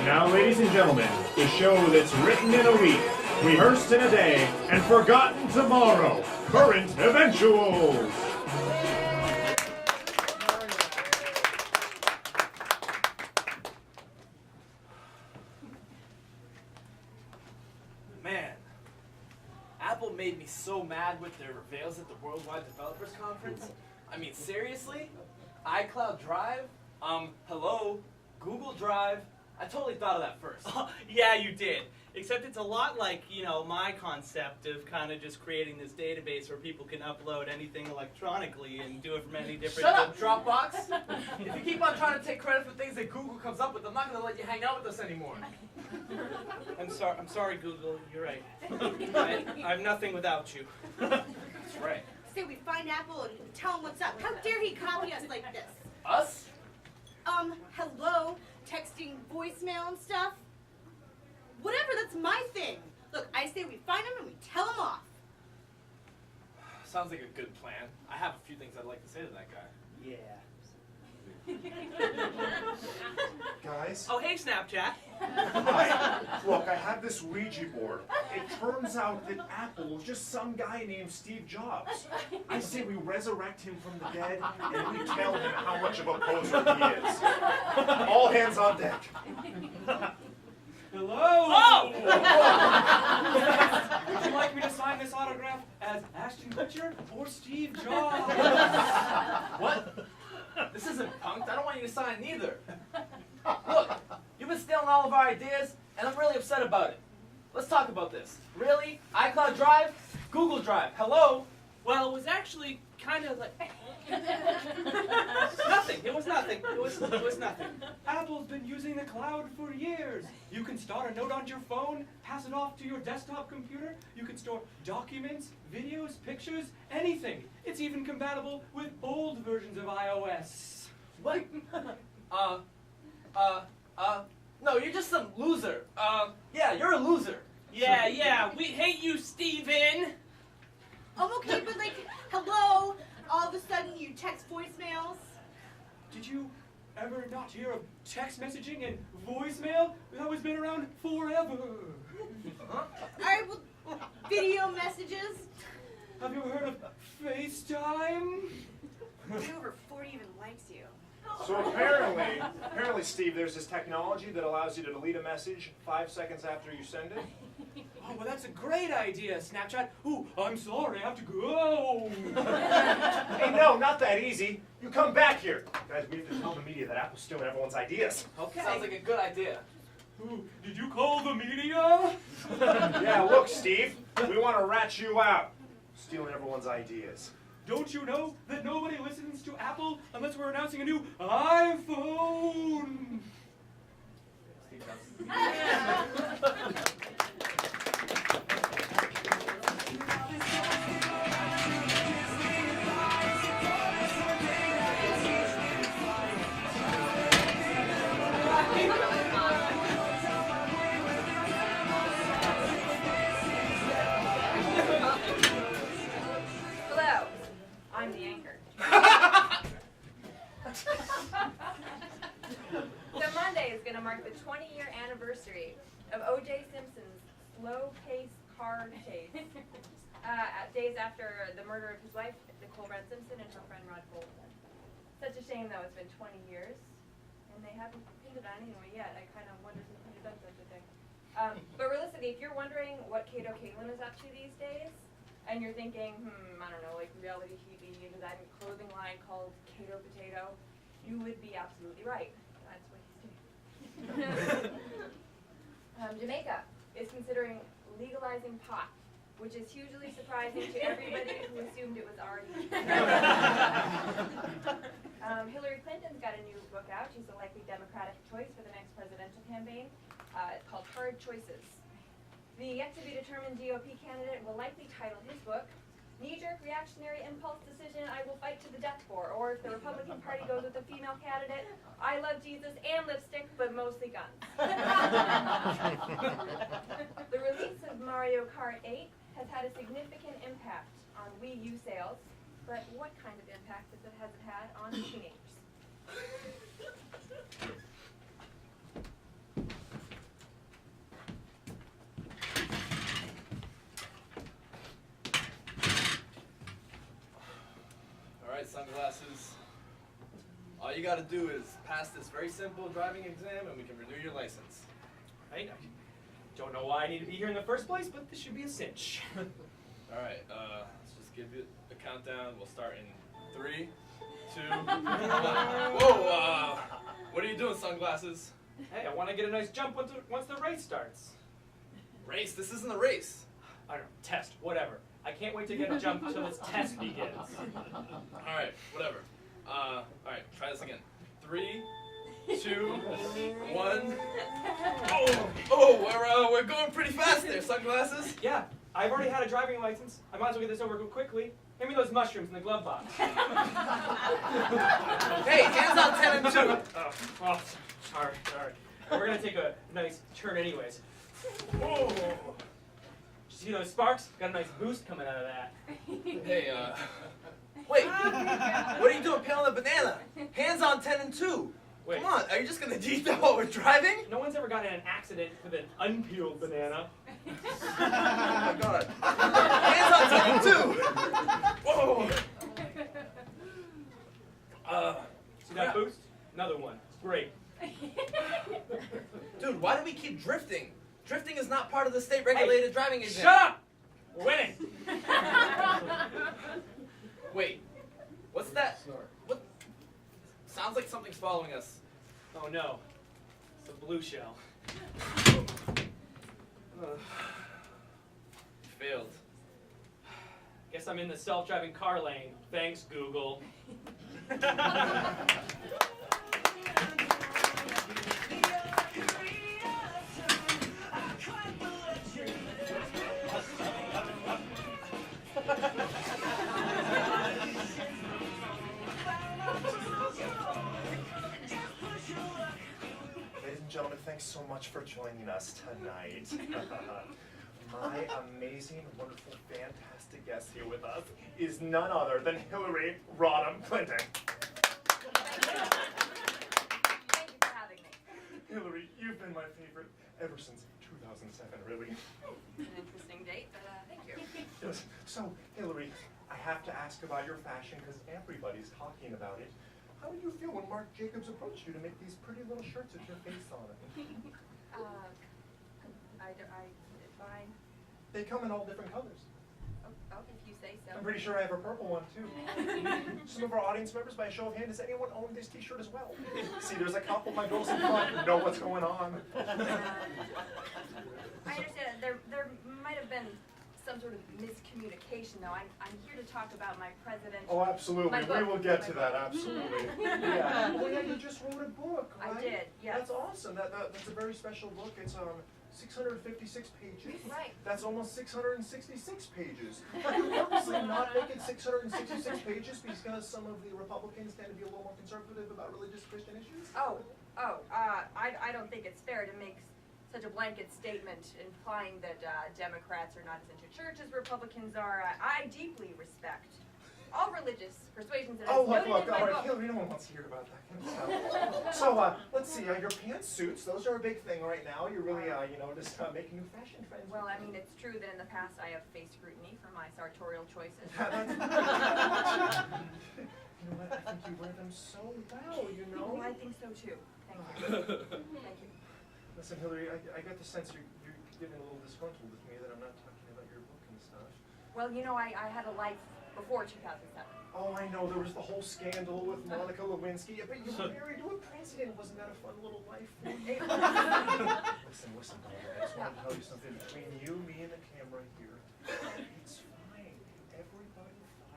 Now, ladies and gentlemen, the show that's written in a week, rehearsed in a day, and forgotten tomorrow. Current Eventuals. Man, Apple made me so mad with their reveals at the Worldwide Developers Conference. I mean, seriously? iCloud Drive? Hello? Google Drive? I totally thought of that first. Yeah, you did. Except it's a lot like, my concept of kind of just creating this database where people can upload anything electronically and do it from any different... Shut up, Dropbox! If you keep on trying to take credit for things that Google comes up with, I'm not going to let you hang out with us anymore. I'm sorry, Google. You're right. I have nothing without you. That's right. Say we find Apple and tell him what's up. How dare he copy us like this? Us? Hello? Texting voicemail and stuff? Whatever, that's my thing. Look, I say we find him and we tell him off. Sounds like a good plan. I have a few things I'd like to say to that guy. Yeah. Guys? Oh, hey, Snapchat. Hi. Look, I have this Ouija board. It turns out that Apple is just some guy named Steve Jobs. I say we resurrect him from the dead and we tell him how much of a poser he is. All hands on deck. Hello! Oh! Would you like me to sign this autograph as Ashton Kutcher or Steve Jobs? What? This isn't punked. I don't want you to sign neither. Look, you've been stealing all of our ideas, and I'm really upset about it. Let's talk about this. Really? iCloud Drive? Google Drive. Hello? Well, it was actually kind of like... Nothing. It was nothing. It was nothing. Apple's been using the cloud for years. You can start a note on your phone, pass it off to your desktop computer. You can store documents, videos, pictures, anything. It's even compatible with old versions of iOS. What? No, you're just some loser. Yeah, you're a loser. Yeah, we hate you, Steven. Okay, but like, hello? All of a sudden you text voicemails? Did you ever not hear of text messaging and voicemail? That has been around forever. Alright, well, video messages? Have you ever heard of FaceTime? Who over 40 even likes you? So apparently, Steve, there's this technology that allows you to delete a message 5 seconds after you send it. Oh, well, that's a great idea, Snapchat. Ooh, I'm sorry, I have to go. Hey, no, not that easy. You come back here. Guys, we have to tell the media that Apple's stealing everyone's ideas. Okay. Sounds like a good idea. Ooh, did you call the media? Yeah, look, Steve, we want to rat you out. Stealing everyone's ideas. Don't you know that nobody listens to Apple unless we're announcing a new iPhone? Steve Jobs. Hello, I'm the anchor. So Monday is going to mark the 20-year anniversary of O.J. Simpson's slow-paced car chase. Days after the murder of his wife, Nicole Brown Simpson, and her friend Rod Goldman. Such a shame, though. It's been 20 years, and they haven't pinned it on anyone yet. I kind of wonder who could have done such a thing. But realistically, if you're wondering what Kato Caitlin is up to these days, and you're thinking, I don't know, like reality TV into that clothing line called Kato Potato, you would be absolutely right. That's what he's doing. Jamaica is considering legalizing pot, which is hugely surprising to everybody who assumed it was already. Hillary Clinton's got a new book out. She's the likely Democratic choice for the next presidential campaign. It's called Hard Choices. The yet-to-be-determined GOP candidate will likely title his book, Knee-Jerk Reactionary Impulse Decision I Will Fight to the Death For, or if the Republican Party goes with a female candidate, I love Jesus and lipstick, but mostly guns. The release of Mario Kart 8 has had a significant impact on Wii U sales, but what kind of impact has it had on teenagers? All you gotta do is pass this very simple driving exam and we can renew your license. Right? I don't know why I need to be here in the first place, but this should be a cinch. Alright, let's just give it a countdown. We'll start in 3, 2, 1. Whoa, what are you doing, sunglasses? Hey, I want to get a nice jump once the race starts. Race? This isn't a race. I don't know, test, whatever. I can't wait to get a jump until this test begins. Alright, whatever. Alright, try this again. 3, 2, 1. Oh, we're going pretty fast there, sunglasses. Yeah, I've already had a driving license. I might as well get this over quickly. Hand me those mushrooms in the glove box. Hey, hands on 10 and 2. Oh, sorry. We're gonna take a nice turn anyways. Whoa. Did you see those sparks? Got a nice boost coming out of that. Hey, wait. What are you doing peeling a banana? Hands on 10 and 2. Wait. Come on, are you just gonna deep that while we're driving? No one's ever gotten in an accident with an unpeeled banana. Oh my god. Hands on 10 and 2. Whoa. See that boost? Another one. Great. Dude, why do we keep drifting? Drifting is not part of the state-regulated driving exam. Shut up! We're winning. Wait, what's that? What? Sounds like something's following us. Oh no, it's a blue shell. Failed. Guess I'm in the self-driving car lane. Thanks, Google. Ladies and gentlemen, thanks so much for joining us tonight. My amazing, wonderful, fantastic guest here with us is none other than Hillary Rodham Clinton. Thank you for having me. Hillary, you've been my favorite ever since 2007, really. An interesting date, but thank you. Yes. So, Hillary, I have to ask about your fashion because everybody's talking about it. How did you feel when Marc Jacobs approached you to make these pretty little shirts with your face on it? Fine. They come in all different colors. Oh, if you say so. I'm pretty sure I have a purple one too. Some of our audience members, by a show of hands, does anyone own this t-shirt as well? See, there's a couple of my girls in front who know what's going on. I understand. There might have been some sort of miscommunication, though. I'm here to talk about my presidential. Oh, absolutely. My book. We will get My to book. that, absolutely. Yeah. Oh, yeah, you just wrote a book, right? I did, yes. That's awesome. That's a very special book. It's 656 pages. Right. That's almost 666 pages. Are you purposely not making 666 pages because some of the Republicans tend to be a little more conservative about religious Christian issues? I don't think it's fair to make such a blanket statement implying that Democrats are not as into church as Republicans are. I deeply respect all religious persuasions that Oh, I've look, noted in all my right, book. Hillary, no one wants to hear about that kind of stuff. So, let's see, your pantsuits, those are a big thing right now. You're really, just making new fashion trends. Well, I mean, it's true that in the past I have faced scrutiny for my sartorial choices. You know what, I think you wear them so well, you know? Oh, I think so too. Thank you. Thank you. Listen, Hillary, I got the sense you're getting a little disgruntled with me that I'm not talking about your book and stuff. Well, you know, I had a life before 2007. Oh, I know, there was the whole scandal with Monica Lewinsky, but you were married to a president. Wasn't that a fun little life for you? Listen, I just want to tell you something. Between you, me, and the camera here, it's fine. Everybody thought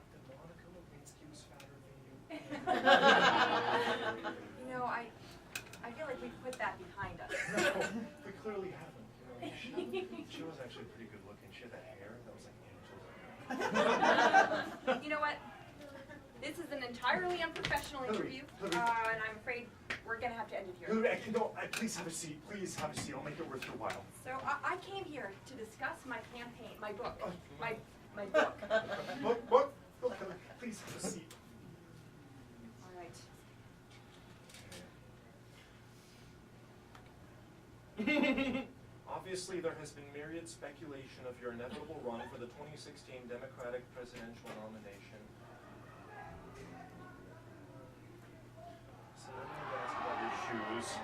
that Monica Lewinsky was fatter than you. You know, I feel like we've put that behind us. No, we clearly haven't. She was actually pretty good looking. She had that hair that was like angels. You know what? This is an entirely unprofessional interview, and I'm afraid we're going to have to end it here. Hillary, please have a seat. Please have a seat. I'll make it worth your while. So I came here to discuss my campaign, my book, my book. Book. Please have a seat. All right. Obviously, there has been myriad speculation of your inevitable run for the 2016 Democratic presidential nomination. news.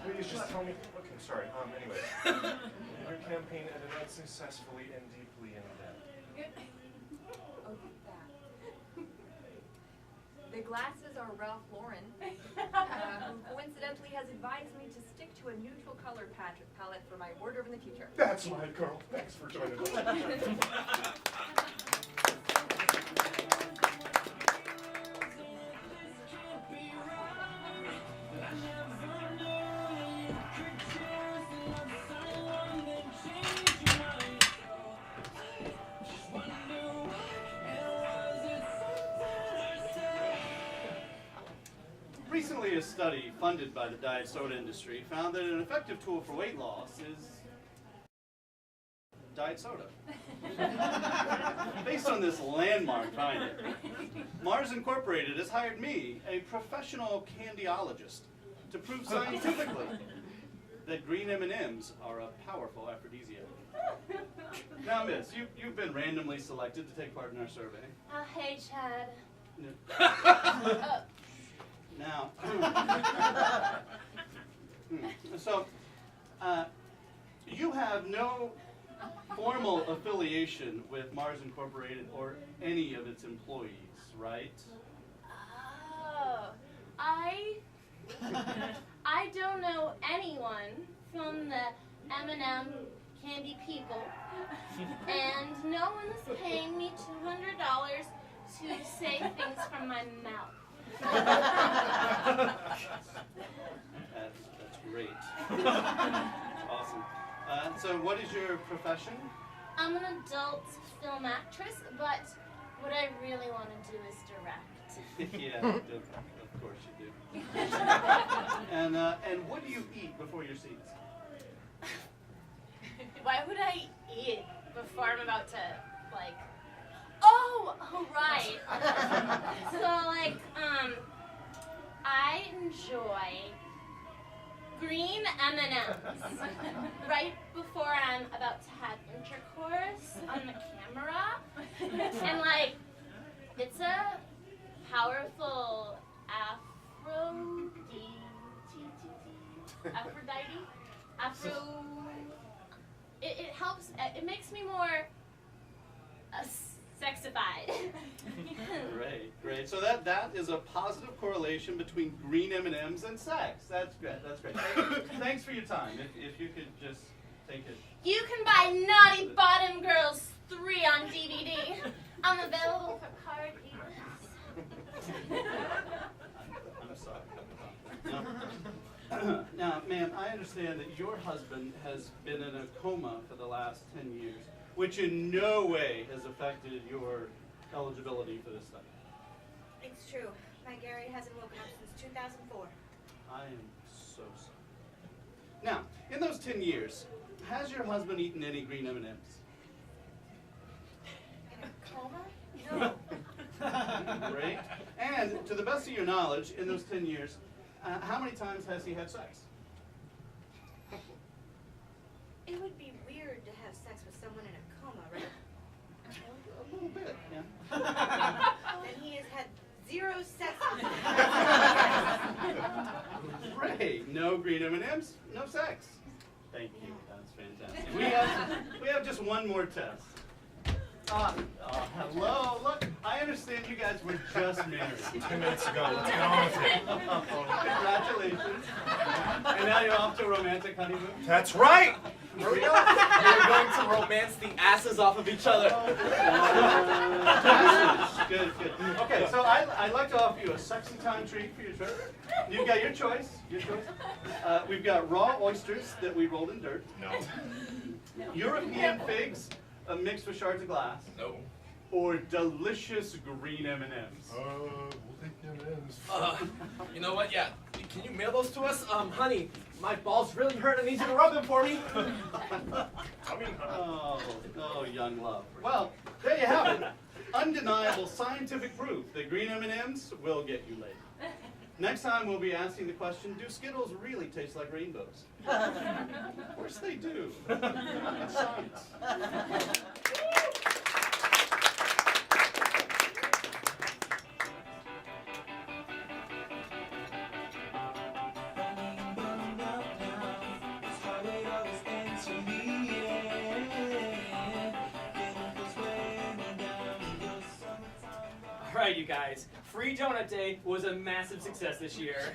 Please just tell me. Okay, sorry. Anyway, your campaign ended unsuccessfully and deeply in debt. Oh, that. The glasses are Ralph Lauren, who coincidentally has advised me to stick to a neutral color palette for my wardrobe in the future. That's my girl. Thanks for joining us. Recently, a study funded by the diet soda industry found that an effective tool for weight loss is diet soda. Based on this landmark finding, Mars Incorporated has hired me, a professional candyologist, to prove scientifically that green M&Ms are a powerful aphrodisiac. Now, Miss, you've been randomly selected to take part in our survey. Hey, Chad. Now, so, you have no formal affiliation with Mars Incorporated or any of its employees, right? Oh, I don't know anyone from the M&M candy people, and no one's paying me $200 to say things from my mouth. That's great. That's awesome. So what is your profession? I'm an adult film actress, but what I really want to do is direct. Yeah, of course you do. And what do you eat before your scenes? Why would I eat before I'm about to, like... Oh, right. So, like, I enjoy green M&Ms right before I'm about to have intercourse on the camera. And, like, it's a powerful it helps, it makes me more sexified. Great. So that is a positive correlation between green M&Ms and sex. That's great. Thanks for your time. If you could just take it. You can buy Naughty Bottom Girls 3 on DVD. I'm available for card dealers. I'm sorry. Now, ma'am, I understand that your husband has been in a coma for the last 10 years, which in no way has affected your eligibility for this study. It's true. My Gary hasn't woken up since 2004. I am so sorry. Now, in those 10 years, has your husband eaten any green M&Ms? In a coma? No. Great. And to the best of your knowledge, in those 10 years, how many times has he had sex? It would be weird to have sex with someone in a coma, right? A little bit, yeah. Then he has had 0 sex. Great. No green M&Ms, no sex. Thank you. That's fantastic. We have just one more test. Hello. Look, I understand you guys were just married. 2 minutes ago. Let's get on with it. Congratulations. And now you're off to a romantic honeymoon? That's right. We're going to romance the asses off of each other. Good. Okay, so I'd like to offer you a sexy time treat for your trip. You've got your choice. We've got raw oysters that we rolled in dirt. No. European figs mixed with shards of glass. No. Or delicious green M&Ms. We'll take the M&Ms. You know what? Yeah. Can you mail those to us? Honey, my balls really hurt. I need you to rub them for me. Oh, young love. Well, there you have it. Undeniable scientific proof that green M&Ms will get you laid. Next time we'll be asking the question, do Skittles really taste like rainbows? Of course they do. It's science. right, you guys. Free Donut Day was a massive success this year.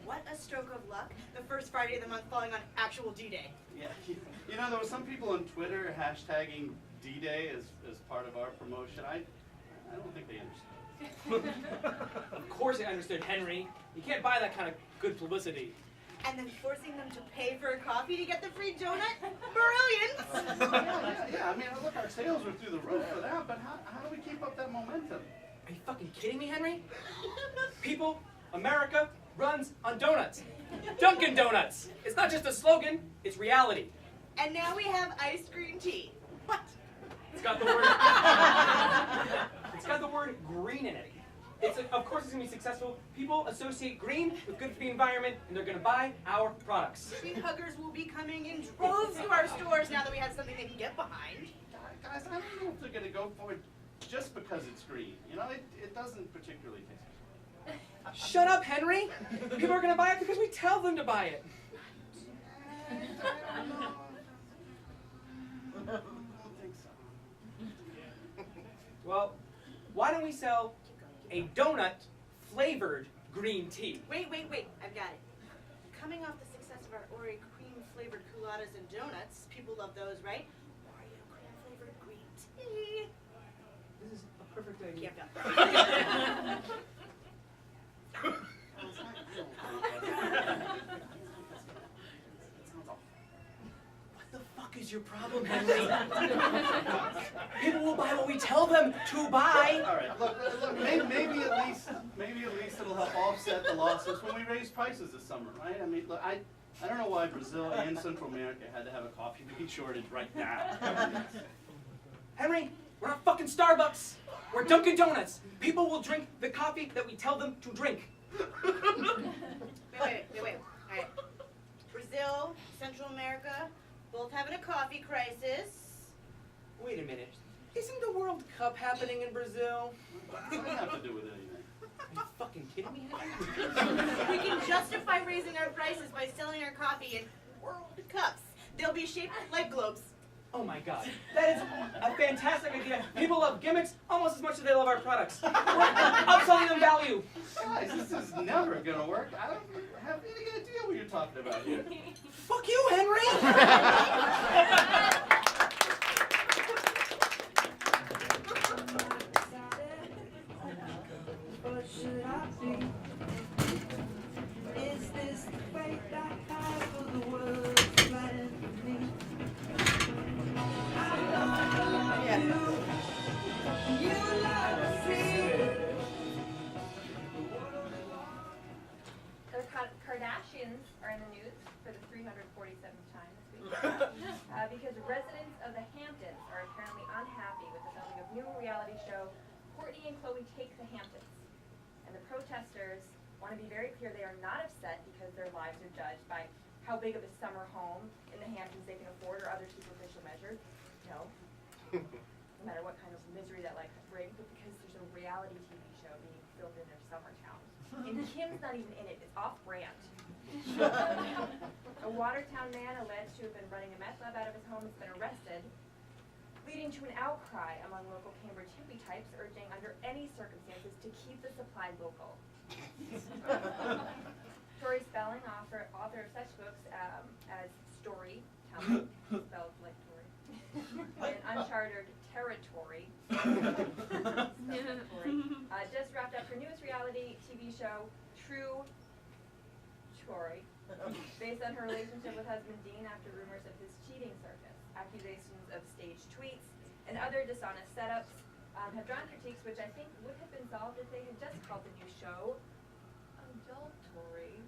What a stroke of luck. The first Friday of the month falling on actual D-Day. Yeah, you know, there were some people on Twitter hashtagging D-Day as part of our promotion. I don't think they understood. Of course I understood, Henry. You can't buy that kind of good publicity. And then forcing them to pay for a coffee to get the free donut? Brilliant! Yeah, I mean, look, our sales were through the roof for that, but how do we keep up that momentum? Are you fucking kidding me, Henry? People, America, runs on donuts. Dunkin' Donuts. It's not just a slogan, it's reality. And now we have iced green tea. What? It's got the word green in it. Of course it's going to be successful. People associate green with good for the environment, and they're going to buy our products. Tree huggers will be coming in droves to our stores now that we have something they can get behind. Guys, I don't know if they're going to go for it just because it's green. You know, it doesn't particularly taste good. Shut up, Henry! People are going to buy it because we tell them to buy it. I don't think so. Well, why don't we sell a donut-flavored green tea? Wait, I've got it. Coming off the success of our Oreo cream-flavored culottes and donuts, people love those, right? Oreo cream-flavored green tea. This is a perfect idea. Yep. What the fuck is your problem, Henry? People will buy what we tell them to buy. All right, look, maybe at least it'll help offset the losses when we raise prices this summer, right? I mean, look, I don't know why Brazil and Central America had to have a coffee bean shortage right now. Henry, we're not fucking Starbucks. We're Dunkin' Donuts. People will drink the coffee that we tell them to drink. Wait. All right. Brazil, Central America, both having a coffee crisis. Wait a minute. Isn't the World Cup happening in Brazil? What does that have to do with anything? Are you fucking kidding me, Henry? We can justify raising our prices by selling our coffee in world cups. They'll be shaped like globes. Oh my god. That is a fantastic idea. People love gimmicks almost as much as they love our products. We're upselling them value. Guys, this is never gonna work. I don't have any idea what you're talking about here. Fuck you, Henry! Is this the fate I have for the world planned for me? I love you. You love me. The Kardashians are in the news for the 347th time this week because residents of the Hamptons are apparently unhappy with the filming of new reality show Courtney and Khloe Take the Hamptons. And the protesters want to be very clear they are not upset because their lives are judged by how big of a summer home in the Hamptons they can afford or other superficial measures. No. No matter what kind of misery that life brings, but because there's a reality TV show being filmed in their summer town. And Kim's not even in it, it's off-brand. A Watertown man alleged to have been running a meth lab out of his home has been arrested, leading to an outcry among local Cambridge hippie types urging under any circumstances to keep the supply local. Tori Spelling, author of such books as Story, spelled like Tori, and Uncharted Territory, just wrapped up her newest reality TV show, True Story, based on her relationship with husband Dean after rumors of his cheating circus. Accusations of staged tweets and other dishonest setups have drawn critiques which I think would have been solved if they had just called the new show Adultory.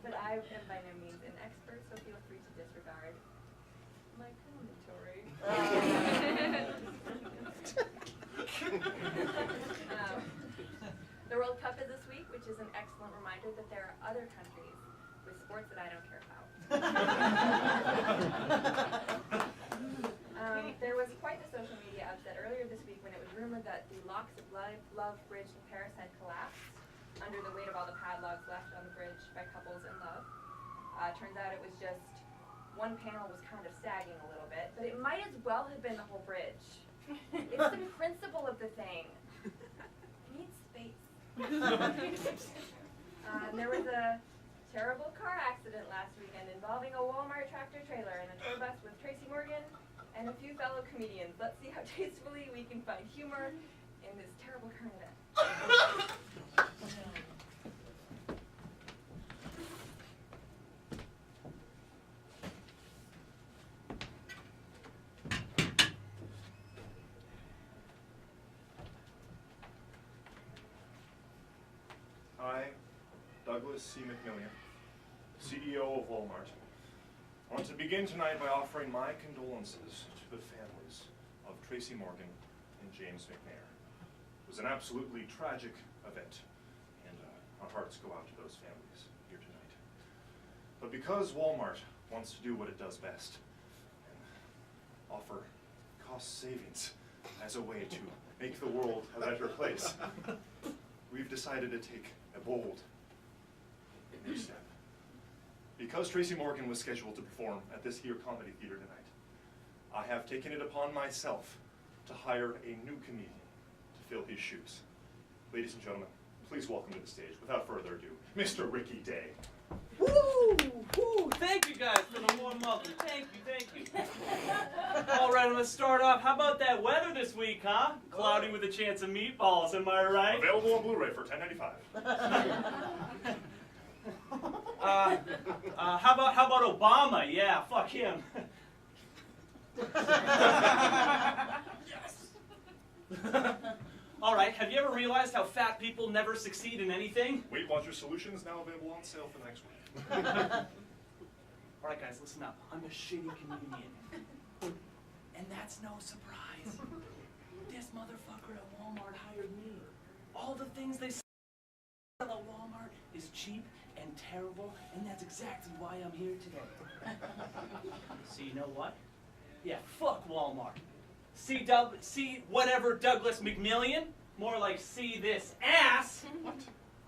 But I am by no means an expert, so feel free to disregard my commentary. The World Cup is this week, which is an excellent reminder that there are other countries with sports that I don't care about. There was quite the social media upset earlier this week when it was rumored that the Locks of Love Bridge in Paris had collapsed under the weight of all the padlocks left on the bridge by couples in love. Turns out it was just one panel was kind of sagging a little bit, but it might as well have been the whole bridge. It's the principle of the thing. It needs space. There was a terrible car accident last weekend involving a Walmart tractor trailer and a tour bus with Tracy Morgan and a few fellow comedians. Let's see how tastefully we can find humor in this terrible current event. I, Douglas C. McMillian, CEO of Walmart, want to begin tonight by offering my condolences to the families of Tracy Morgan and James McNair. It was an absolutely tragic event, and our hearts go out to those families here tonight. But because Walmart wants to do what it does best, and offer cost savings as a way to make the world a better place, we've decided to take a bold new step. Because Tracy Morgan was scheduled to perform at this here comedy theater tonight, I have taken it upon myself to hire a new comedian to fill his shoes. Ladies and gentlemen, please welcome to the stage, without further ado, Mr. Ricky Day. Woo! Woo! Thank you guys for the warm welcome. Thank you. All right, I'm gonna start off. How about that weather this week, huh? Cloudy with a chance of meatballs, am I right? Available on Blu-ray for $10.95. How about Obama? Yeah, fuck him. Yes. All right, have you ever realized how fat people never succeed in anything? Weight Watchers Solution is now available on sale for next week. All right, guys, listen up. I'm a shitty comedian. And that's no surprise. This motherfucker at Walmart hired me. All the things they sell at Walmart is cheap and terrible, and that's exactly why I'm here today. So you know what? Yeah, fuck Walmart. See whatever Douglas McMillian? More like see this ass. What?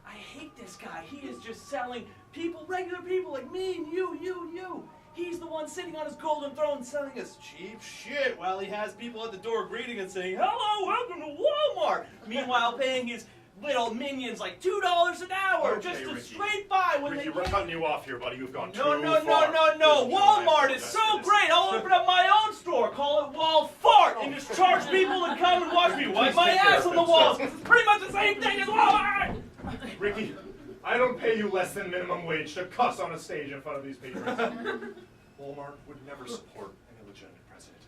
I hate this guy. He is just selling people, regular people like me and you. He's the one sitting on his golden throne selling us cheap shit while he has people at the door greeting and saying, "Hello, welcome to Walmart." Meanwhile, paying his little minions like $2 an hour just to scrape by when Ricky, they we're get... cutting you off here, buddy. You've gone too No. far. Walmart is so great. I'll open up my own store. Call it Wall Fart and just charge people to come and watch me wipe my ass on the walls. It's pretty much the same thing as Walmart. Ricky, I don't pay you less than minimum wage to cuss on a stage in front of these patrons. Walmart would never support an illegitimate president.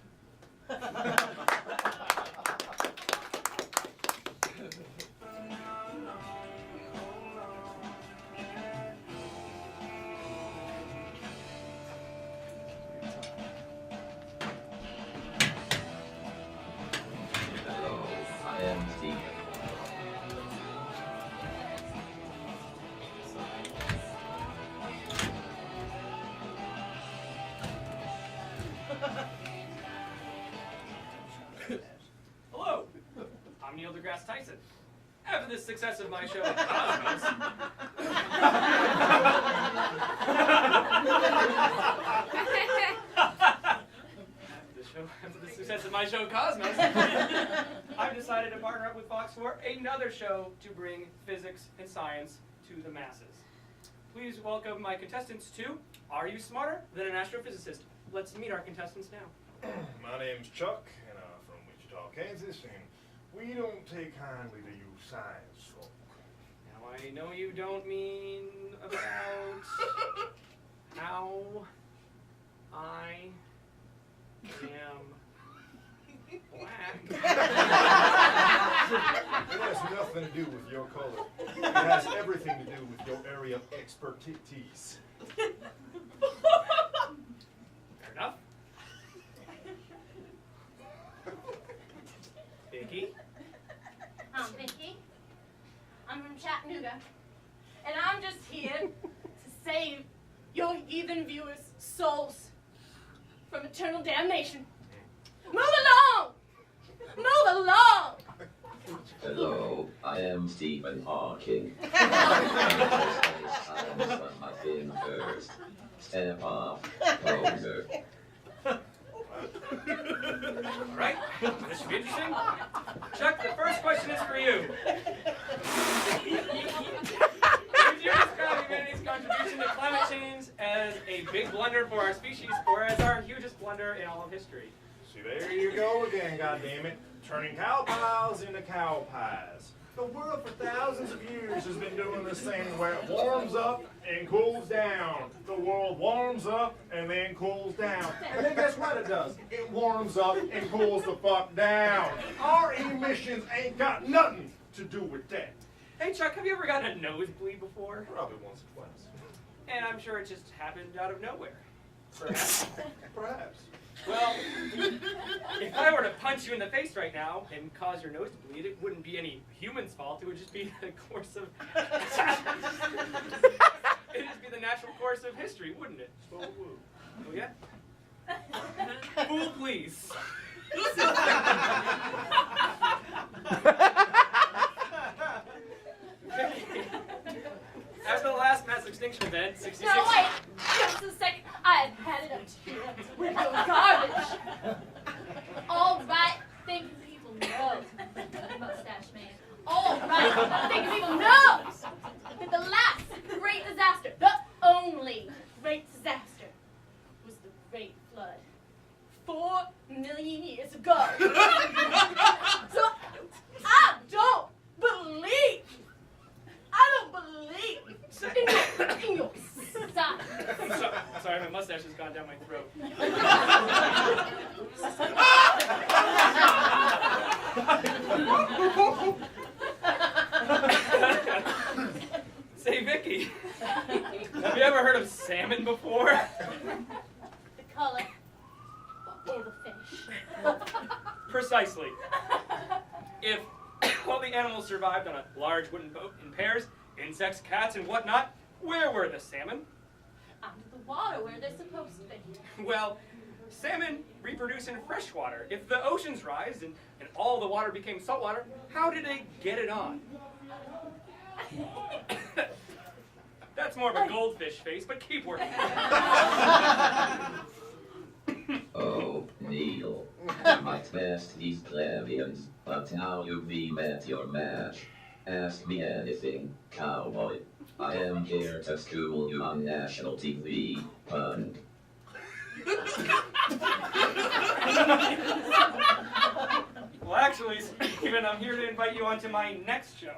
Hello, I am Steve. Hello, I'm Neil deGrasse Tyson. After the success of my show, Cosmos, after the success of my show, Cosmos, I've decided to partner up with Fox for another show to bring physics and science to the masses. Please welcome my contestants to Are You Smarter Than an Astrophysicist? Let's meet our contestants now. My name's Chuck, and I'm from Wichita, Kansas, and we don't take kindly to you science folk. Now I know you don't mean about how I am black. It has nothing to do with your color. It has everything to do with your area of expertise. Fair enough. Vicky? I'm Vicky. I'm from Chattanooga. And I'm just here to save your heathen viewers' souls from eternal damnation. Move along! Move along! Hello, I am Stephen Hawking. I am my first. Step off, poser. Well, All right, this should be interesting. Chuck, the first question is for you. Would you describe humanity's contribution to climate change as a big blunder for our species, or as our hugest blunder in all of history? See, there you go again, goddammit. Turning cow pies into cow pies. The world for thousands of years has been doing this thing where it warms up and cools down. The world warms up and then cools down. And then guess what it does? It warms up and cools the fuck down. Our emissions ain't got nothing to do with that. Hey Chuck, have you ever gotten a nosebleed before? Probably once or twice. And I'm sure it just happened out of nowhere. Perhaps. Perhaps. Well, if I were to punch you in the face right now and cause your nose to bleed, it wouldn't be any human's fault. It would just be the course of... It'd just be the natural course of history, wouldn't it? Oh, yeah? Fool, please. After the last mass extinction event, 66... No, wait! Just a second. I've had it up to here with your garbage. All right, think people know, mustache man. All right, think people know that the last great disaster, the only great disaster, was the Great Flood 4 million years ago. So I don't believe in your science. Sorry, my mustache has gone down my throat. Say, Vicky, have you ever heard of salmon before? The color or the fish? Precisely. If all the animals survived on a large wooden boat in pairs, insects, cats, and whatnot, where were the salmon? Under the water where they're supposed to be. Well, salmon reproduce in fresh water. If the oceans rise and all the water became salt water, how did they get it on? That's more of a goldfish face, but keep working. Oh, Neil, my best these plebeians, but now you've met your match. Ask me anything, cowboy. I am here to school you on national TV, pun. Well, actually, Stephen, I'm here to invite you onto my next show.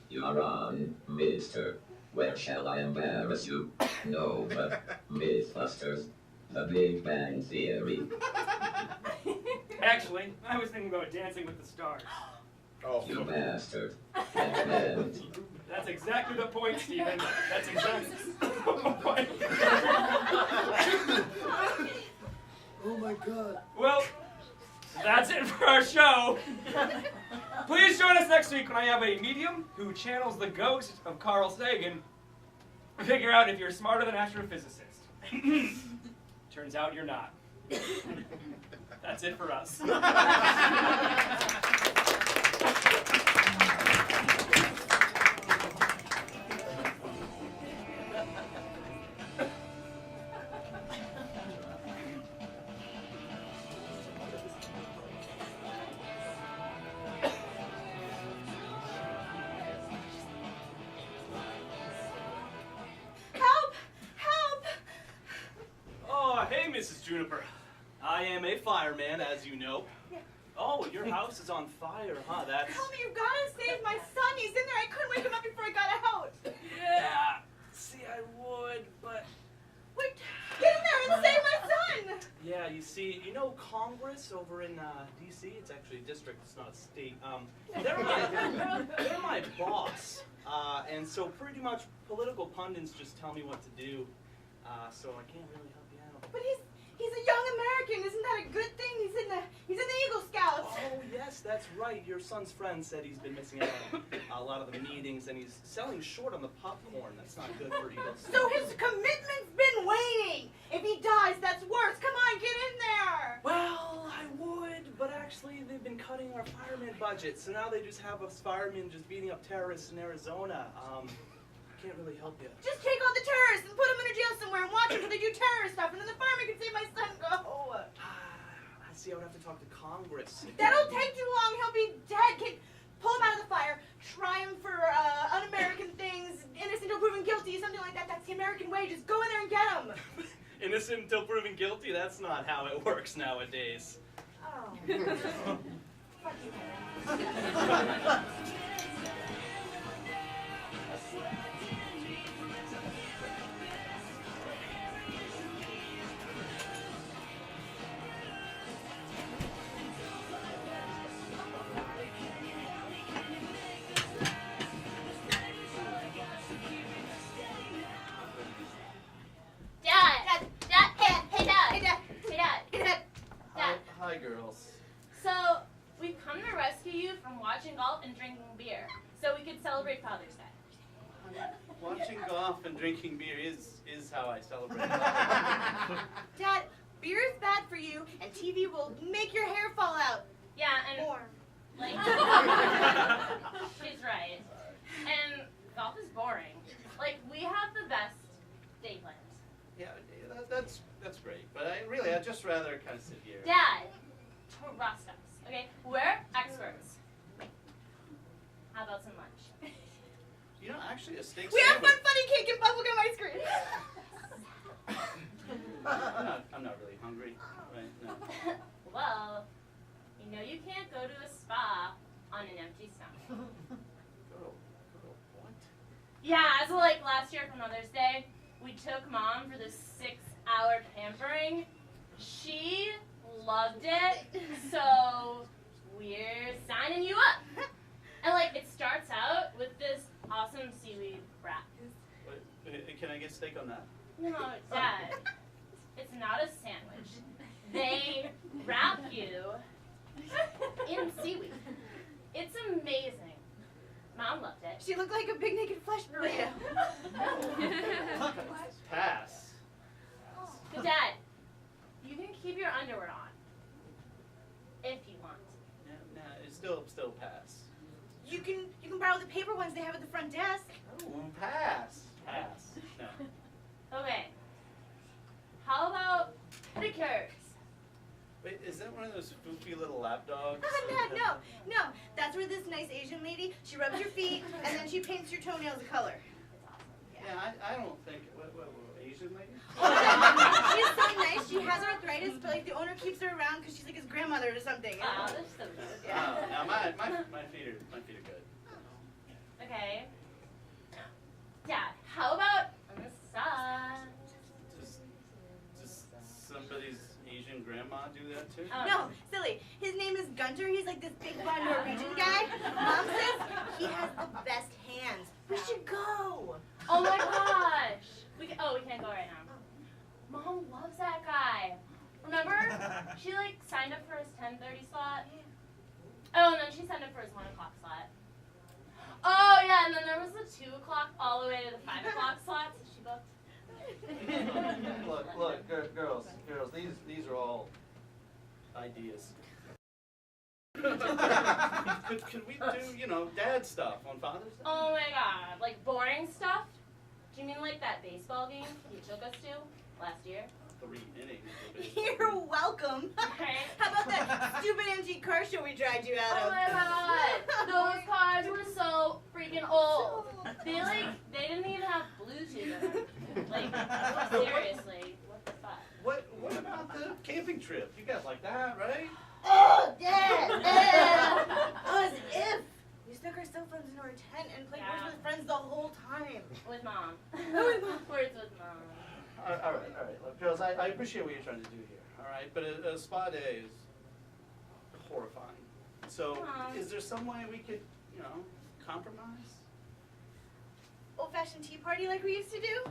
You're on, mister. Where shall I embarrass you? No, but Mythbusters, The Big Bang Theory. Actually, I was thinking about Dancing with the Stars. Oh, You bastard. That meant. That's exactly the point, Stephen. That's exactly the point. Oh my god. Well, that's it for our show. Please join us next week when I have a medium who channels the ghost of Carl Sagan. Figure out if you're smarter than astrophysicist. Turns out you're not. That's it for us. Mrs. Juniper. I am a fireman, as you know. Yeah. Oh, your house is on fire, huh? That's... Help me, you've got to save my son. He's in there. I couldn't wake him up before I got out. Yeah. See, I would, but... Wait, get in there and save my son. Yeah, you see, you know Congress over in D.C.? It's actually a district, it's not a state. They're my boss. And so pretty much political pundits just tell me what to do. So I can't really help you out. But he's a young American. Isn't that a good thing? He's in the Eagle Scouts. Oh, yes, that's right. Your son's friend said he's been missing out on a lot of the meetings, and he's selling short on the popcorn. That's not good for Eagle Scouts. So his commitment's been waning. If he dies, that's worse. Come on, get in there. Well, I would, but actually they've been cutting our fireman budget, so now they just have us firemen just beating up terrorists in Arizona. Can't really help you. Just take all the terrorists and put them in a jail somewhere and watch them until they do terrorist stuff, and then the fireman can see my son go. See, I would have to talk to Congress. That'll take too long. He'll be dead. Kid, pull him out of the fire. Try him for un-American things, innocent until proven guilty, something like that. That's the American way. Just go in there and get him. Innocent until proven guilty? That's not how it works nowadays. Oh. Fuck you, Hi, girls. So, we've come to rescue you from watching golf and drinking beer, so we could celebrate Father's Day. Watching golf and drinking beer is how I celebrate. Dad, beer is bad for you, and TV will make your hair fall out. Yeah, and More. like, she's right. And golf is boring. Like, we have the best day plans. Yeah, that's great. But I'd just rather kind of sit here. Dad, trust us, okay? We're experts. How about some lunch? You know, actually, a steak We have sandwich. fun funny cake and bubblegum ice cream. I'm not really hungry. Right? No. Well, you know you can't go to a spa on an empty stomach. Girl, what? Yeah, so like last year for Mother's Day, we took Mom for this 6-hour pampering. She loved it, so we're signing you up. And like, it starts out with this awesome seaweed wrap. Wait, can I get steak on that? No, Dad, it's not a sandwich. They wrap you in seaweed. It's amazing. Mom loved it. She looked like a big naked flesh burrito. Pass. But Dad, you can keep your underwear on. If you want. Nah, it's still pass. You can borrow the paper ones they have at the front desk. Ooh, pass. Pass. No. Okay. How about pedicures? Wait, is that one of those foofy little lap dogs? No. That's where this nice Asian lady, she rubs your feet and then she paints your toenails a color. Yeah, I don't think. What, Asian lady? She's so nice. She has arthritis, but like the owner keeps her around because she's like his grandmother or something. Oh, that's so good. Now my feet are good. Okay. Dad, how about a massage? Does somebody's Asian grandma do that too? No, silly. His name is Gunter. He's like this big blonde Norwegian guy. Mom says he has the best hands. We should go. Oh my gosh. We can't go right now. Mom loves that guy. Remember? She like signed up for his 10:30 slot. Oh, and then she signed up for his 1 o'clock slot. Oh yeah, and then there was the 2 o'clock all the way to the 5 o'clock slot, so she booked. Look, girls, these are all ideas. Could we do, dad stuff on Father's Day? Oh my god, like boring stuff? Do you mean like that baseball game you took us to last year? 3 innings. of it. You're welcome. Okay. How about that stupid antique car show we dragged you out Oh of? my god, those cars were so freaking old. They didn't even have Bluetooth in them. Like, seriously, what the fuck? What about the camping trip? You guys like that, right? Oh, Dad! As if. We stuck our cell phones into our tent and played Words with Friends the whole time. With Mom. With Mom. Words with Mom. All right. Look, girls, I appreciate what you're trying to do here, all right? But a spa day is horrifying. So, is there some way we could, compromise? Old-fashioned tea party like we used to do?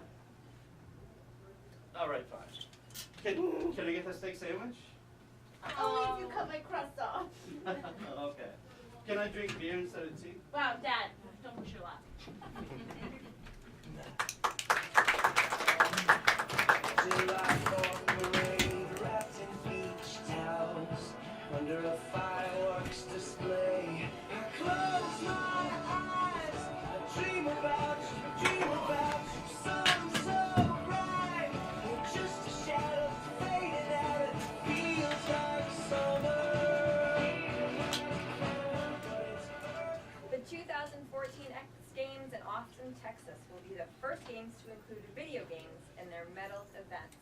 All right, fine. Can I get that steak sandwich? Only if you cut my crust off. Okay. Can I drink beer instead of tea? Wow, Dad, don't push your luck. July 4th parade wrapped in beach towels under a fireworks display. I close my eyes, I dream about you, sun so bright, just a shadow fading out. It feels like so include video games in their medal events.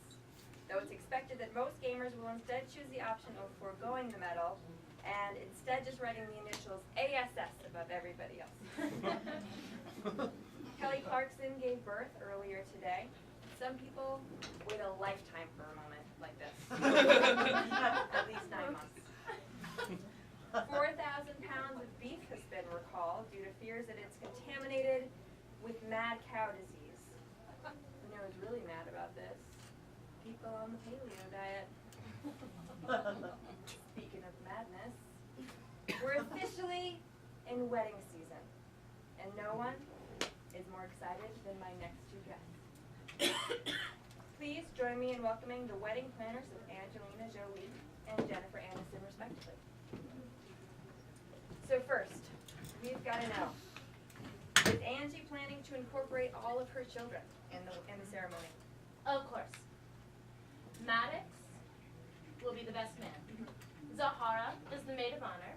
Though it's expected that most gamers will instead choose the option of foregoing the medal and instead just writing the initials ASS above everybody else. Kelly Clarkson gave birth earlier today. Some people wait a lifetime for a moment like this. At least 9 months. 4,000 pounds of beef has been recalled due to fears that it's contaminated with mad cow disease. You know who's really mad about this? People on the paleo diet. Speaking of madness, we're officially in wedding season, and no one is more excited than my next two guests. Please join me in welcoming the wedding planners of Angelina Jolie and Jennifer Aniston, respectively. So first, we've got to know, is Angie planning to incorporate all of her children in the ceremony? Of course. Maddox will be the best man. Zahara is the maid of honor.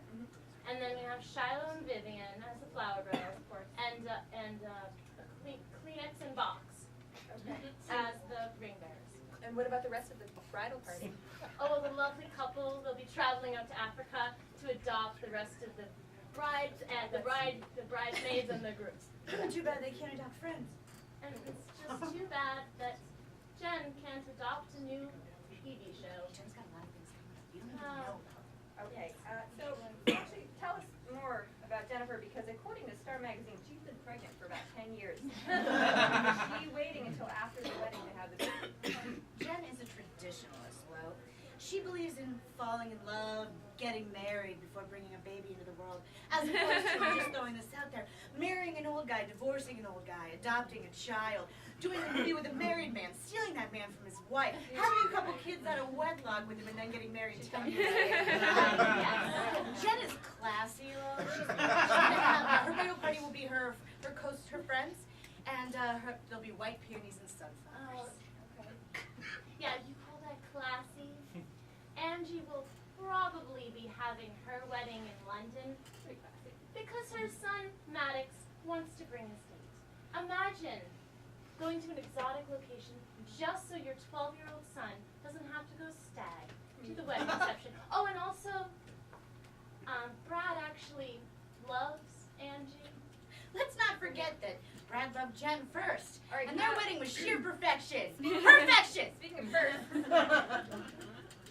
And then we have Shiloh and Vivian as the flower girls, of course. And Kleenex and Box as the ring bearers. And what about the rest of the bridal party? Oh, well, the lovely couple will be traveling out to Africa to adopt the rest of the brides and the bridesmaids and the grooms. Too bad they can't adopt friends. And it's just too bad that Jen can't adopt a new TV show. Jen's got a lot of things coming up. You don't even know. Okay, so actually tell us more about Jennifer, because according to Star Magazine, she's been pregnant for about 10 years. Is she waiting until after the wedding to have the baby? Jen is a traditionalist, Lo. She believes in falling in love, getting married before bringing a baby into the world, as opposed to just throwing this out there, marrying an old guy, divorcing an old guy, adopting a child, doing a movie with a married man, stealing that man from his wife, having a couple kids out of wedlock with him, and then getting married 10 years later. Jen is classy, Lo. Her bridal party will be her friends, and there'll be white peonies and sunflowers. Oh, okay. Yeah, you call that classy? Angie will probably be having her wedding in London because her son, Maddox, wants to bring us date. Imagine going to an exotic location just so your 12-year-old son doesn't have to go stag to the wedding reception. Oh, and also, Brad actually loves Angie. Let's not forget that Brad loved Jen first, All right, and their now- wedding was sheer perfection. Perfection! Speaking of first,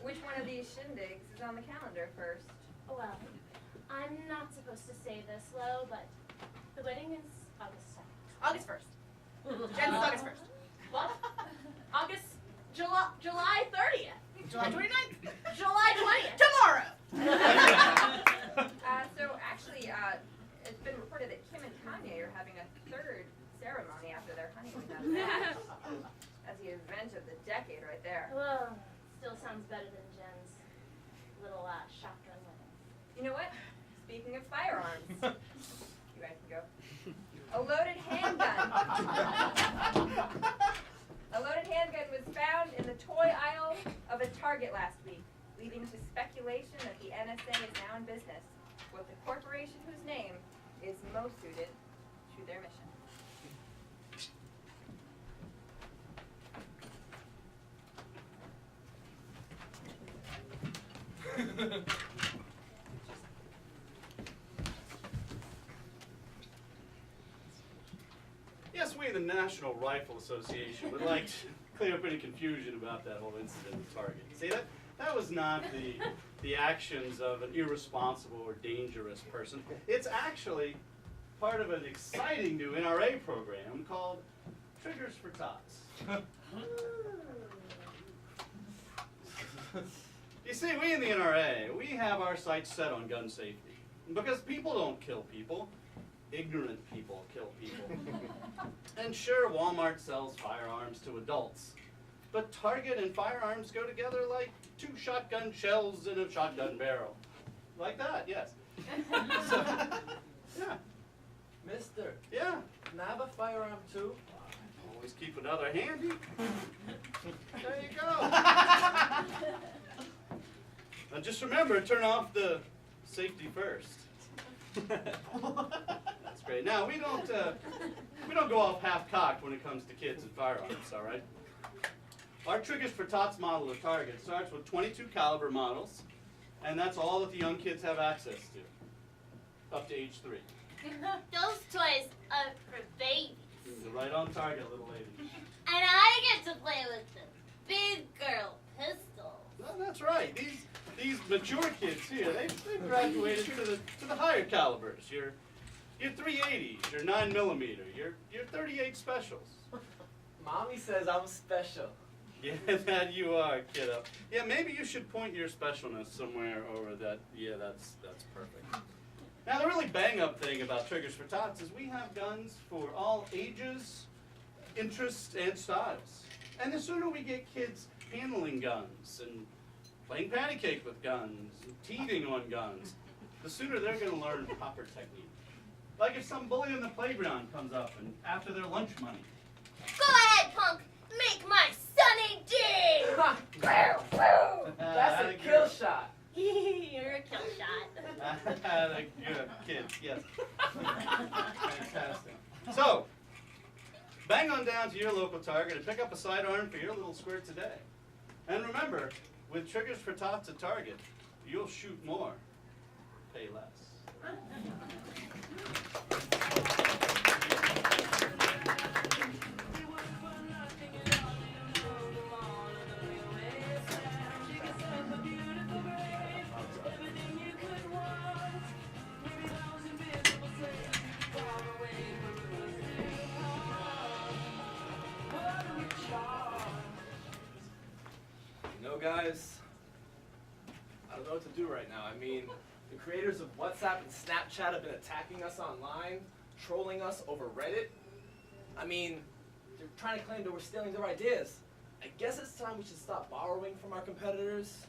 which one of these shindigs is on the calendar first? Well, I'm not supposed to say this, Lo, but the wedding is August 2nd. August 1st. Jen's August 1st. What? July 30th. July 29th. July 20th. Tomorrow! So actually, it's been reported that Kim and Kanye are having a third ceremony after their honeymoon. That's the event of the decade right there. Well, still sounds better than Jen's little shotgun wedding. You know what? Speaking of firearms, you guys can go. A loaded handgun. A loaded handgun was found in the toy aisle of a Target last week, leading to speculation that the NSA is now in business with the corporation whose name is most suited to their mission. Yes, we, the National Rifle Association, would like to clear up any confusion about that whole incident at Target. See, that was not the actions of an irresponsible or dangerous person. It's actually part of an exciting new NRA program called Triggers for Tots. You see, we in the NRA, we have our sights set on gun safety. Because people don't kill people. Ignorant people kill people. And sure, Walmart sells firearms to adults. But Target and firearms go together like two shotgun shells in a shotgun barrel. Like that, yes. So, yeah. Mister, Yeah. can I have a firearm too? Always keep another handy. There you go. Now just remember, turn off the safety first. That's great. Now we don't don't go off half-cocked when it comes to kids and firearms, all right? Our Triggers for Tots model of target starts with 22 caliber models, and that's all that the young kids have access to, up to age 3. Those toys are for babies. You're right on target, little lady. And I get to play with the big girl pistols. Well, that's right. These mature kids here, they've graduated to the higher calibers. Your 380s, your 9mm, your 38 specials. Mommy says I'm special. Yeah, that you are, kiddo. Yeah, maybe you should point your specialness somewhere over that. Yeah, that's perfect. Now, the really bang-up thing about Triggers for Tots is we have guns for all ages, interests, and styles. And the sooner we get kids handling guns and playing patty cake with guns and teething on guns, the sooner they're going to learn proper technique. Like if some bully in the playground comes up and after their lunch money. Go ahead, punk. Make my sunny day. That's a kill shot. You're a kill shot. Good kid, yes. Fantastic. So, bang on down to your local Target and pick up a sidearm for your little squirt today. And remember, with Triggers for Tots at Target, you'll shoot more, pay less. Guys, I don't know what to do right now. I mean, the creators of WhatsApp and Snapchat have been attacking us online, trolling us over Reddit. I mean, they're trying to claim that we're stealing their ideas. I guess it's time we should stop borrowing from our competitors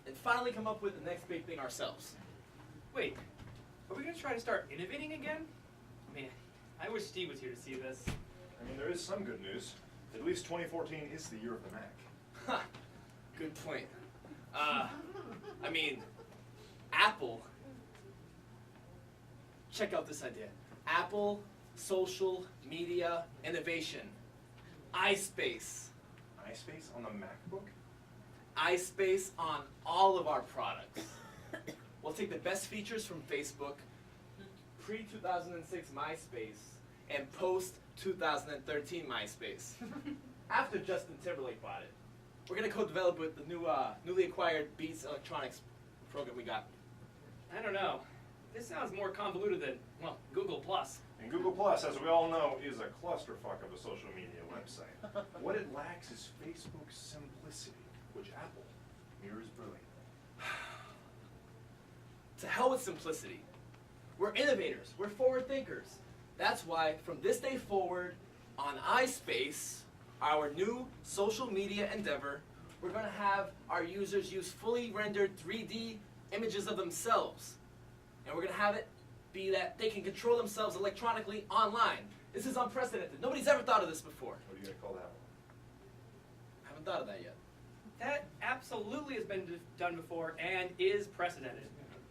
and finally come up with the next big thing ourselves. Wait, are we going to try to start innovating again? Man, I wish Steve was here to see this. I mean, there is some good news. At least 2014 is the year of the Mac. Huh. Good point. I mean, Apple. Check out this idea. Apple Social Media Innovation. iSpace. iSpace on the MacBook? iSpace on all of our products. We'll take the best features from Facebook, pre-2006 MySpace, and post-2013 MySpace. After Justin Timberlake bought it. We're going to co-develop with the newly acquired Beats Electronics program we got. I don't know. This sounds more convoluted than, well, Google+. And Google+, as we all know, is a clusterfuck of a social media website. What it lacks is Facebook's simplicity, which Apple mirrors brilliantly. To hell with simplicity. We're innovators. We're forward thinkers. That's why, from this day forward, on iSpace, our new social media endeavor, we're going to have our users use fully rendered 3D images of themselves. And we're going to have it be that they can control themselves electronically online. This is unprecedented. Nobody's ever thought of this before. What are you going to call that one? I haven't thought of that yet. That absolutely has been done before and is precedented.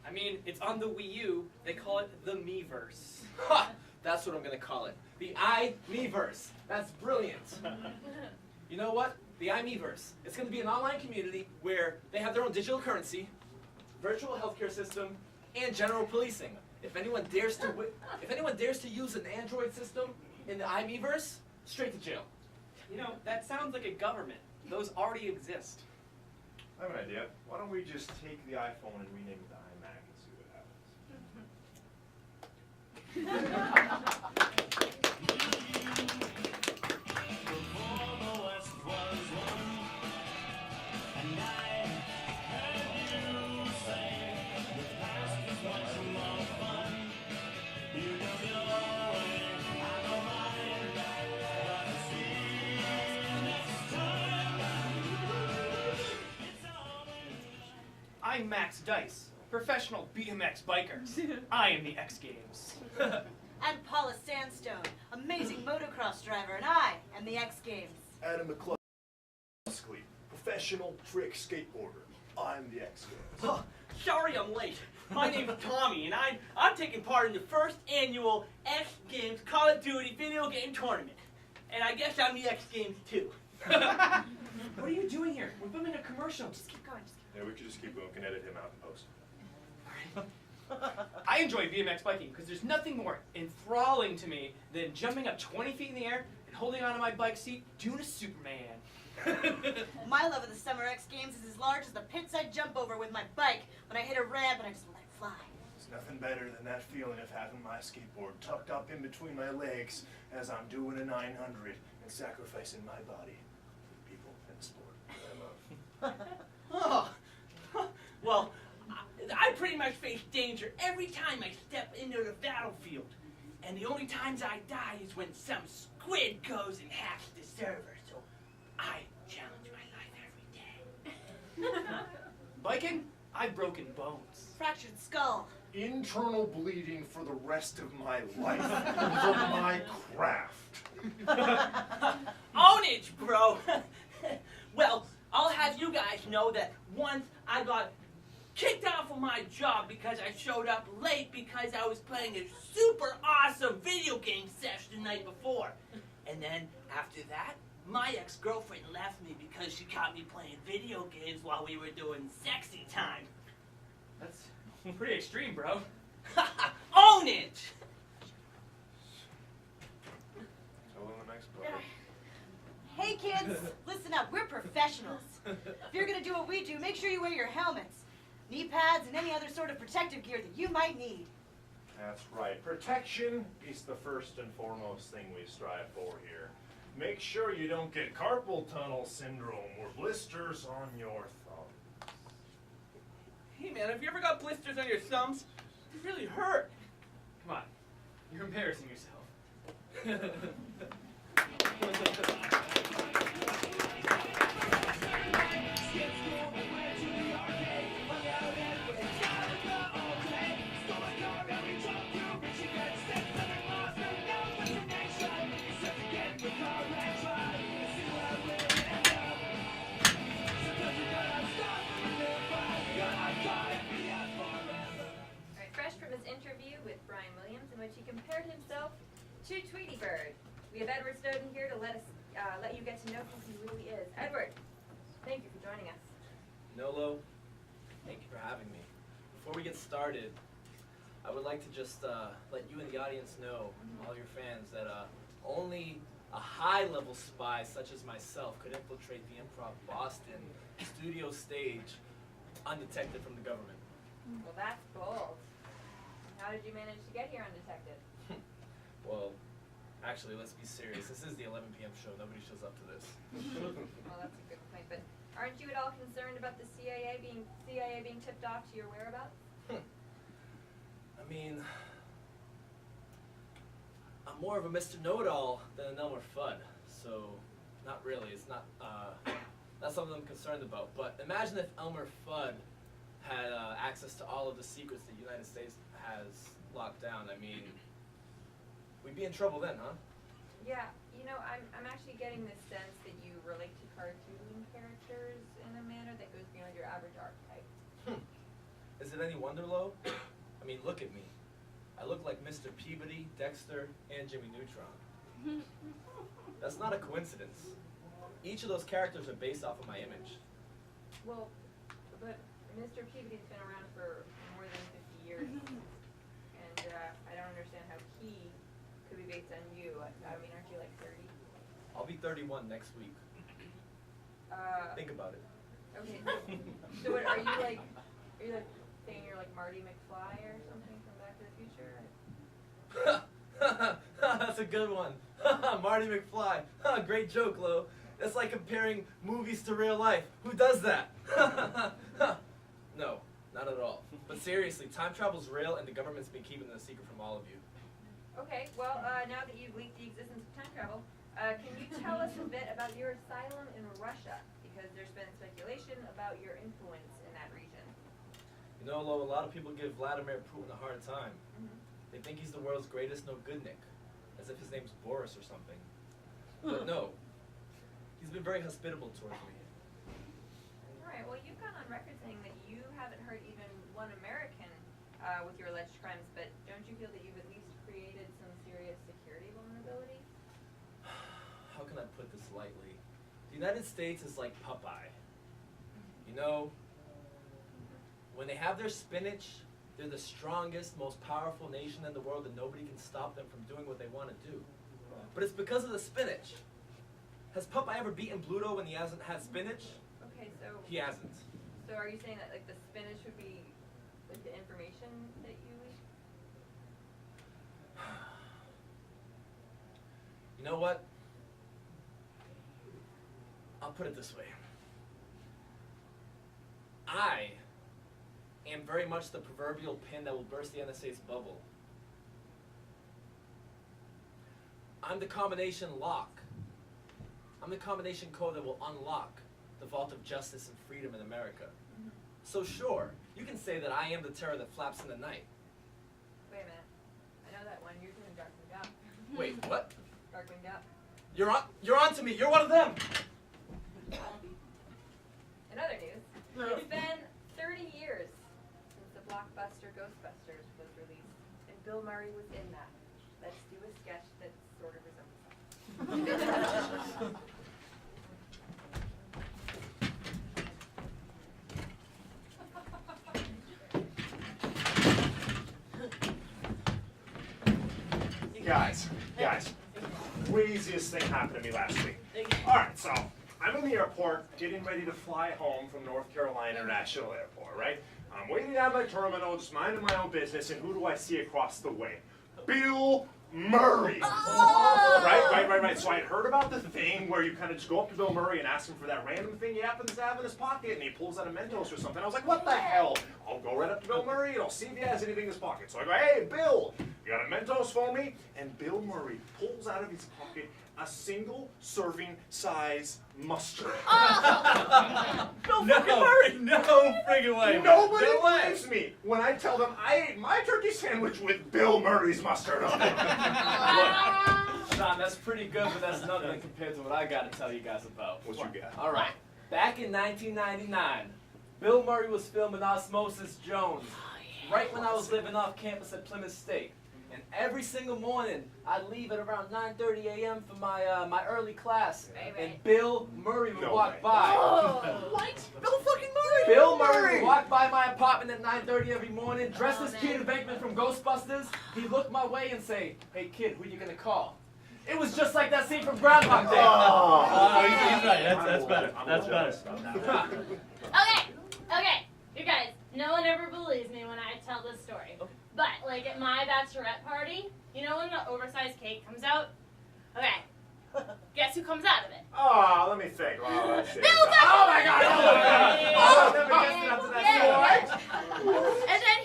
I mean, it's on the Wii U. They call it the Miiverse. Ha! That's what I'm going to call it. The iMeverse. That's brilliant. You know what? The iMeverse. It's going to be an online community where they have their own digital currency, virtual healthcare system, and general policing. If anyone dares to use an Android system in the iMeverse, straight to jail. You know, that sounds like a government. Those already exist. I have an idea. Why don't we just take the iPhone and rename it the iMac and see what happens? I'm Max Dice, professional BMX biker. I am the X Games. And Paula Sandstone, amazing motocross driver, and I am the X Games. Adam McCluskey, professional trick skateboarder. I'm the X Games. Huh, Sorry I'm late. My name's Tommy, and I'm taking part in the first annual X Games Call of Duty video game tournament. And I guess I'm the X Games too. What are you doing here? We're filming a commercial. Just keep going. Just keep Yeah, we could just keep going. We can edit him out in post. I enjoy BMX biking because there's nothing more enthralling to me than jumping up 20 feet in the air and holding onto my bike seat doing a Superman. My love of the Summer X Games is as large as the pits I jump over with my bike when I hit a ramp and I just let it fly. There's nothing better than that feeling of having my skateboard tucked up in between my legs as I'm doing a 900 and sacrificing my body for the people and the sport that I love. Oh, well, I pretty much face danger every time I step into the battlefield. And the only times I die is when some squid goes and hacks the server. So I challenge my life every day. Biking? I've broken bones. Fractured skull. Internal bleeding for the rest of my life for my craft. Own it, bro. Well, I'll have you guys know that once I got kicked off of my job because I showed up late because I was playing a super awesome video game session the night before. And then after that, my ex-girlfriend left me because she caught me playing video games while we were doing sexy time. That's pretty extreme, bro. Own it! So in the next part. Hey kids, listen up. We're professionals. If you're gonna do what we do, make sure you wear your helmets, knee pads, and any other sort of protective gear that you might need. That's right. Protection is the first and foremost thing we strive for here. Make sure you don't get carpal tunnel syndrome or blisters on your thumb. Hey man, have you ever got blisters on your thumbs? They really hurt. Come on. You're embarrassing yourself. He compared himself to Tweety Bird. We have Edward Snowden here to let you get to know who he really is. Edward, thank you for joining us. Nolo, thank you for having me. Before we get started, I would like to just let you and the audience know, all your fans, that only a high-level spy such as myself could infiltrate the ImprovBoston studio stage undetected from the government. Well, that's bold. How did you manage to get here undetected? Well, actually, let's be serious. This is the 11 p.m. show. Nobody shows up to this. Well, that's a good point. But aren't you at all concerned about the CIA being tipped off to your whereabouts? I mean, I'm more of a Mr. Know-It-All than an Elmer Fudd, so not really. It's not something I'm concerned about. But imagine if Elmer Fudd had access to all of the secrets the United States has locked down. I mean, we'd be in trouble then, huh? Yeah, you know, I'm actually getting this sense that you relate to cartoon characters in a manner that goes beyond your average archetype. Is it any wonder, Lo? I mean, look at me. I look like Mr. Peabody, Dexter, and Jimmy Neutron. That's not a coincidence. Each of those characters are based off of my image. Well, but Mr. Peabody's been around for more than 50 years. And I don't understand how he could be based on you. I mean, aren't you like 30? I'll be 31 next week. Think about it. Okay. So what, are you like saying you're like Marty McFly or something from Back to the Future? That's a good one. Marty McFly. Great joke, Lo. That's like comparing movies to real life. Who does that? No, not at all. But seriously, time travel's real, and the government's been keeping it a secret from all of you. Okay, well, now that you've leaked the existence of time travel, can you tell us a bit about your asylum in Russia? Because there's been speculation about your influence in that region. You know, Lo, a lot of people give Vladimir Putin a hard time. They think he's the world's greatest no-goodnik, as if his name's Boris or something. But no, he's been very hospitable towards me. Right. right. Well, you've gone on record saying that you haven't hurt even one American with your alleged crimes, but don't you feel that you've at least created some serious security vulnerability? How can I put this lightly? The United States is like Popeye. You know, when they have their spinach, they're the strongest, most powerful nation in the world, and nobody can stop them from doing what they want to do. But it's because of the spinach. Has Popeye ever beaten Bluto when he hasn't had spinach? Okay, so He hasn't. so are you saying that like the spinach would be like the information that you leak? You know what? I'll put it this way. I am very much the proverbial pin that will burst the NSA's bubble. I'm the combination lock. I'm the combination code that will unlock the vault of justice and freedom in America. So sure, you can say that I am the terror that flaps in the night. Wait a minute. I know that one. You're doing Darkwing Duck. Wait, what? Darkwing Duck. You're on to me. You're one of them. In other news, it's been 30 years since the blockbuster Ghostbusters was released, and Bill Murray was in that. Let's do a sketch that sort of resembles Guys, craziest thing happened to me last week. All right, so I'm in the airport getting ready to fly home from North Carolina International Airport, right? I'm waiting at my terminal, just minding my own business, and who do I see across the way? Bill Murray. Right. So I had heard about the thing where you kind of just go up to Bill Murray and ask him for that random thing he happens to have in his pocket, and he pulls out a Mentos or something. I was like, what the hell? I'll go right up to Bill Murray and I'll see if he has anything in his pocket. So I go, hey, Bill, you got a Mentos for me? And Bill Murray pulls out of his pocket a single serving size mustard. No friggin' way. Nobody believes me when I tell them I ate my turkey sandwich with Bill Murray's mustard on it. Look, Sean, that's pretty good, but that's nothing compared to what I got to tell you guys about. What you got? All right. Back in 1999, Bill Murray was filming Osmosis Jones, right when I was living off campus at Plymouth State. And every single morning, I'd leave at around 9:30 a.m. for my early class, and Bill Murray would walk by. What? Bill fucking Murray! Bill Murray would walk by my apartment at 9:30 every morning, dressed as Peter Venkman from Ghostbusters. He'd look my way and say, "Hey kid, who you gonna call?" It was just like that scene from Groundhog Day. He's right. That's better. That's better. Okay, you guys, no one ever believes me when I tell this story. But, like, at my bachelorette party, you know when the oversized cake comes out? Okay, guess who comes out of it? Oh, let me think. Oh, that's it. Bill Oh my God! And then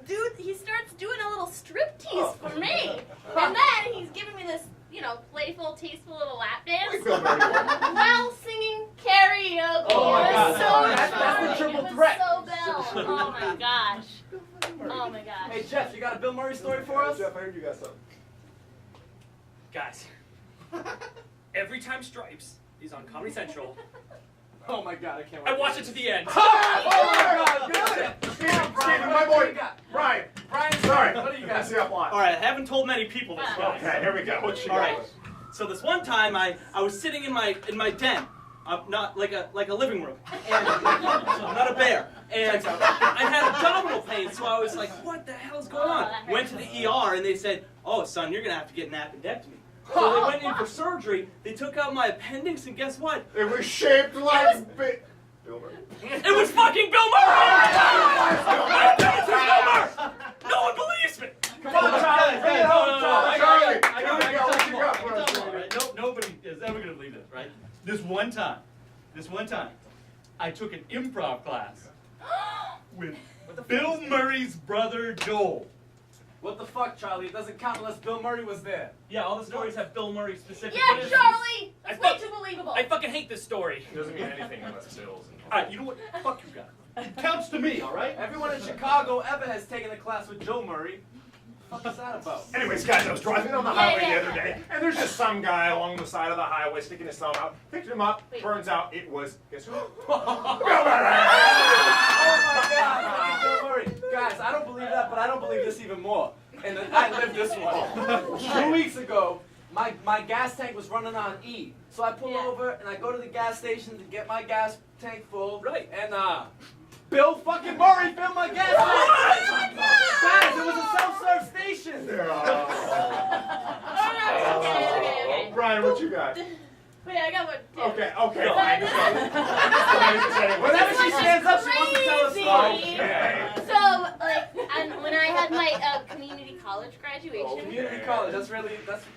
dude, he starts doing a little striptease for me. And then he's giving me this, playful, tasteful little lap dance while singing karaoke. Oh my God. So That's the triple it was threat. so Bill. Oh my gosh. Oh my gosh. Hey Jeff, you got a Bill Murray story for us? Jeff, I heard you got something. Guys, every time Stripes is on Comedy Central, Oh my God, I can't wait. I watch it to the end. Oh my God, good! Steven, my boy. Brian, sorry. What do you got? That's the plot. All right, I haven't told many people this, guys. Okay, here we go. What you All got? right. So this one time, I was sitting in my den, not like a living room, and so not a bear, and I had abdominal pain. So I was like, "What the hell's going on?" Went to the ER, and they said, "Oh, son, you're gonna have to get an appendectomy." So they went in for surgery. They took out my appendix, and guess what? It was shaped like Bill Murray. It was fucking Bill Murray! Bill Murray! No one believes me! Come on, Charlie. Bring it home, Charlie. Nobody is ever going to believe this, right? This one time, I took an improv class with Bill Murray's brother Joel. What the fuck, Charlie? It doesn't count unless Bill Murray was there. Yeah, all the stories have Bill Murray specific. Yeah, Charlie! That's way too believable. I fucking hate this story. It doesn't mean anything unless Bill's involved. All right, you know what? Fuck you guys. It counts to me, all right? Everyone in Chicago ever has taken a class with Joe Murray. What the fuck is that about? Anyways, guys, I was driving on the highway the other day, and there's just some guy along the side of the highway sticking his thumb out. Picked him up. Turns out it was, guess who? Bill Murray! Oh my God, Bill Murray. Guys, I don't believe that, but I don't believe this even more. And I lived this one. 2 weeks ago, my gas tank was running on E. So I pull over and I go to the gas station to get my gas tank full. Right. And Bill fucking Murray filled my gas tank. Guys, it was a self-serve station. Okay. Brian, what you got? Wait, I got one too. Okay, fine. Whenever she stands up, she wants to tell us stories. Okay. So, like, when I had my community college graduation, Community college,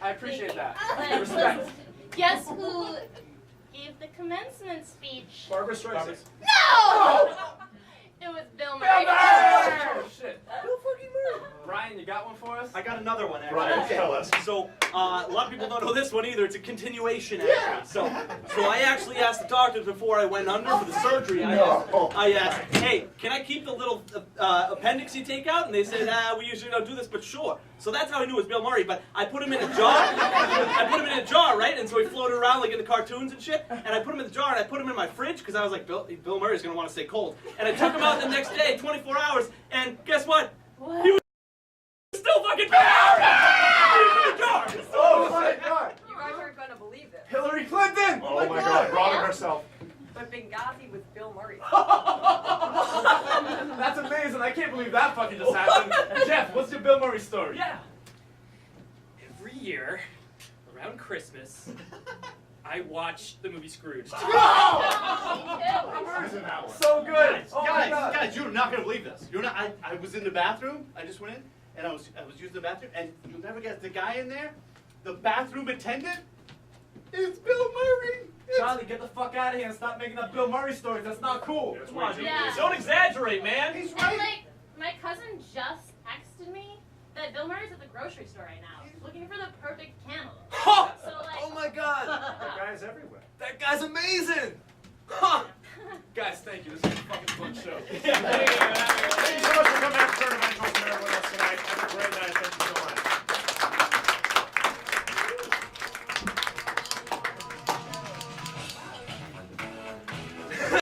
I appreciate that. Respect. Guess who gave the commencement speech? Barbara Streisand. No! It was Bill Murray. Oh, shit. Bill fucking Murray. Brian, you got one for us? I got another one, actually. Brian, tell us. So, a lot of people don't know this one either. It's a continuation, actually. So I actually asked the doctors before I went under for the surgery. I asked, hey, can I keep the little appendix you take out? And they said, we usually don't do this, but sure. So that's how I knew it was Bill Murray. But I put him in a jar. Right? And so he floated around like in the cartoons and shit. And I put him in the jar and I put him in my fridge because I was like, Bill Murray's going to want to stay cold. And I took him out the next day, 24 hours, and guess what? What? He was still fucking Bill Murray! In the jar! Oh my God! You guys aren't going to believe this. Hillary Clinton! Oh my God, Robin herself. But Benghazi was Bill Murray. That's amazing. I can't believe that fucking just happened. Jeff, what's your Bill Murray story? Yeah. Every year, around Christmas, I watch the movie Scrooge. Who's in that one? So good. Oh my God. Guys, you're not gonna believe this. You're not. I was in the bathroom. I just went in, and I was using the bathroom, and you'll never guess the guy in there, the bathroom attendant, is Bill Murray. Charlie, get the fuck out of here and stop making up Bill Murray stories. That's not cool. That's Come on, way too dude. Yeah. Don't exaggerate, man. He's And right. like, my cousin just texted me that Bill Murray's at the grocery store right now, looking for the perfect cantaloupe. Huh. So like, Oh my God. That guy's everywhere. That guy's amazing. Huh. Guys, thank you. This is a fucking fun show.